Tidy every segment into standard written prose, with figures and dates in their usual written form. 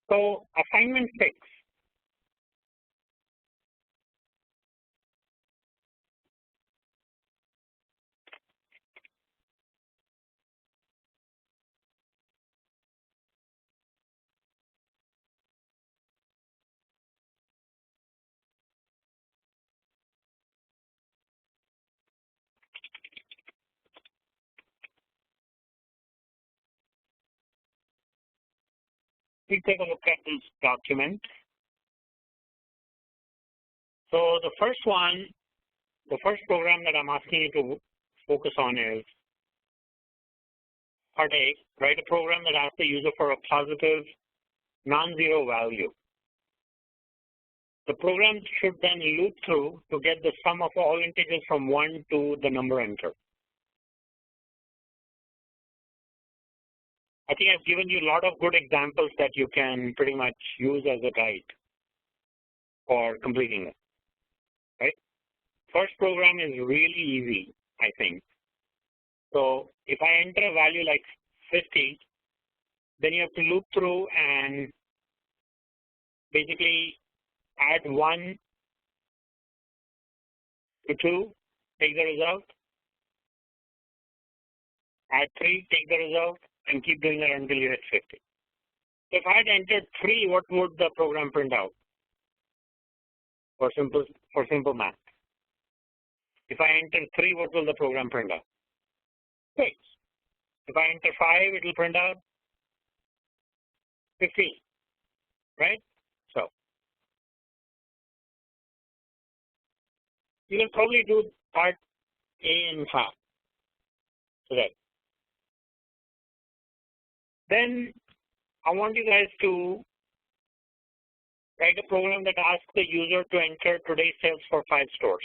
So assignment 6. Please take a look at this document. So the first one, the first program that I'm asking you to focus on is part A, write a program that asks the user for a positive non-zero value. The program should then loop through to get the sum of all integers from 1 to the number entered. I think I've given you a lot of good examples that you can pretty much use as a guide for completing it, right? First program is really easy, I think. So if I enter a value like 50, then you have to loop through and basically add 1 to 2, take the result, add 3, take the result, and keep doing that until you hit 50. So if I had entered 3, what would the program print out for simple math? If I enter 3, what will the program print out? 6. If I enter 5, it will print out 15, right? So you can probably do part A in fast today. Then I want you guys to write a program that asks the user to enter today's sales for 5 stores.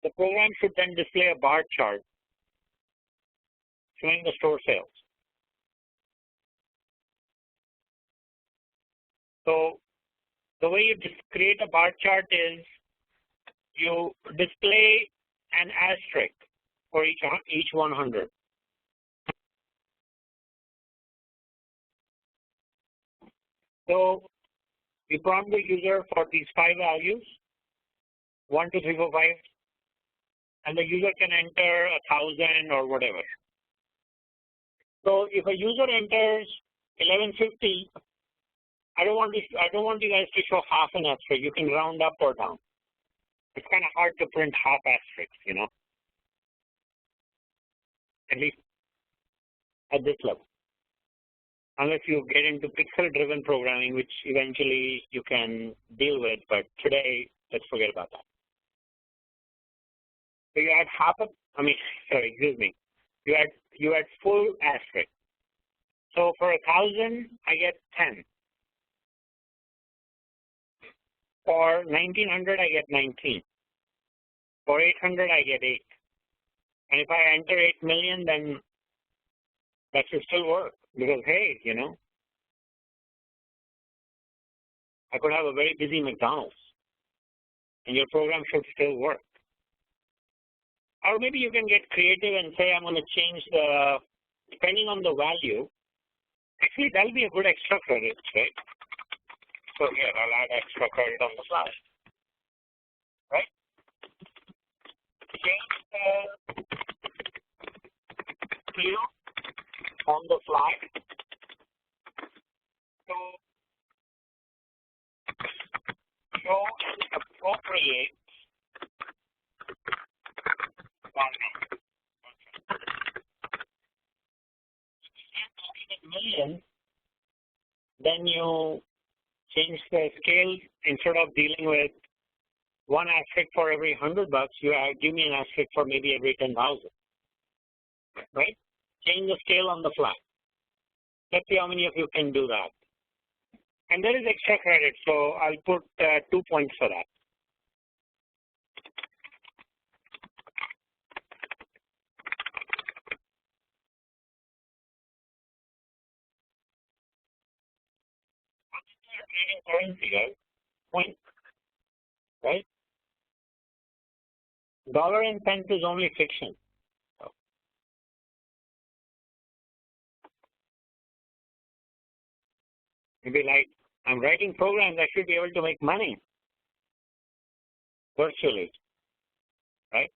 The program should then display a bar chart showing the store sales. So the way you create a bar chart is you display an asterisk for each 100. So we prompt the user for these 5 values, 1, 2, 3, 4, 5, and the user can enter 1,000 or whatever. So if a user enters 1150, I don't want you guys to show half an asterisk. You can round up or down. It's kind of hard to print half asterisks, you know, at least at this level. Unless you get into pixel-driven programming, which eventually you can deal with, but today, let's forget about that. So you add you add full asterisk. So for 1,000, I get 10. For 1,900, I get 19. For 800, I get 8. And if I enter 8 million, then that should still work. Because, hey, you know, I could have a very busy McDonald's, and your program should still work. Or maybe you can get creative and say, I'm going to change depending on the value. Actually, that'll be a good extra credit, right? So here, I'll add extra credit on the fly, right? Change the field on the fly. So show an appropriate million, then you change the scale. Instead of dealing with 1 asterisk for every $100, you give me an asterisk for maybe every 10,000, right? Change the scale on the fly. Let's see how many of you can do that. And there is extra credit, so I'll put 2 points for that. Currency, guys, point, right? Dollar and cents is only fiction. Maybe like, I'm writing programs, I should be able to make money virtually, right?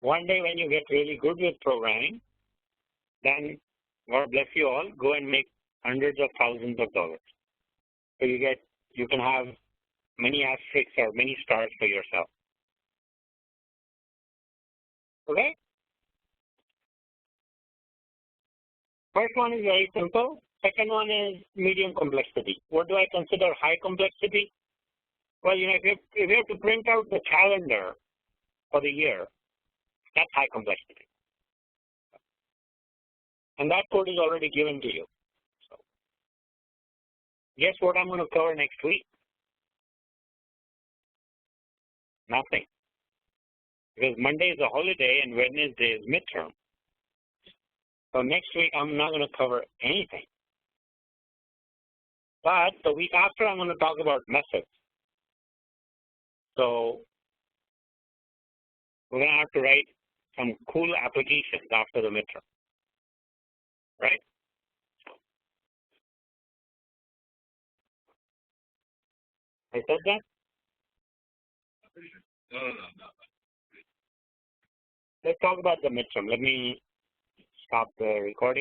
One day when you get really good with programming, then God bless you all, go and make hundreds of thousands of dollars. So you can have many asterisks or many stars for yourself. Okay? First one is very simple. Second one is medium complexity. What do I consider high complexity? Well, if you have to print out the calendar for the year, that's high complexity. And that code is already given to you. So, guess what I'm going to cover next week? Nothing. Because Monday is a holiday and Wednesday is midterm. So next week, I'm not going to cover anything. But the week after, I'm going to talk about methods. So we're going to have to write some cool applications after the midterm, right? I said that? No. Let's talk about the midterm. Let me stop the recording.